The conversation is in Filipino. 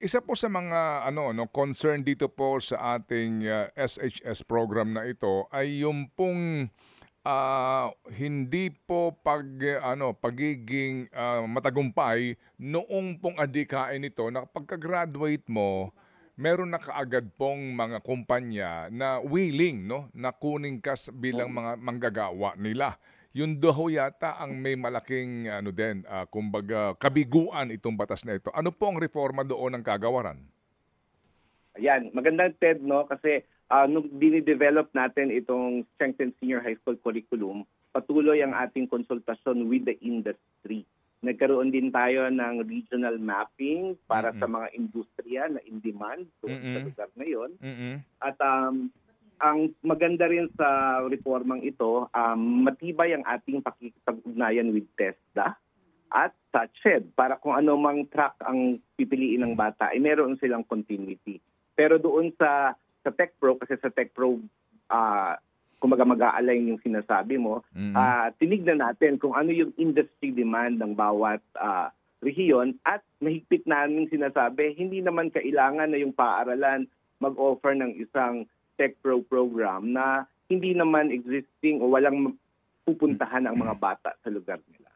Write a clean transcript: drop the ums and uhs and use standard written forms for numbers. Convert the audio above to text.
Isa po sa mga concern dito po sa ating SHS program na ito ay yung pong hindi po pagiging matagumpay noong pong adhikain nito na pagka-graduate mo, meron na kaagad pong mga kumpanya na willing na kunin ka bilang mga manggagawa nila. Yun daw yata ang may malaking din, kumbaga kabiguan itong batas na ito. Ano po ang reforma doon ng kagawaran? Ayan, magandang TED, no? Kasi nung dinidevelop natin itong Strengthened Senior High School Curriculum, patuloy ang ating konsultasyon with the industry. Nagkaroon din tayo ng regional mapping para sa mga industriya na in demand doon sa lugar na yun. At ang maganda rin sa reformang ito, matibay ang ating pakikipag-ugnayan with TESDA at SATSED para kung ano mang track ang pipiliin ng bata, ay meron silang continuity. Pero doon sa TechPro, kasi sa TechPro, kumbaga mag-a-align yung sinasabi mo, tinignan natin kung ano yung industry demand ng bawat rehiyon at mahigpit namin sinasabi, hindi naman kailangan na yung paaralan mag-offer ng isang TechPro program na hindi naman existing o walang pupuntahan ang mga bata sa lugar nila.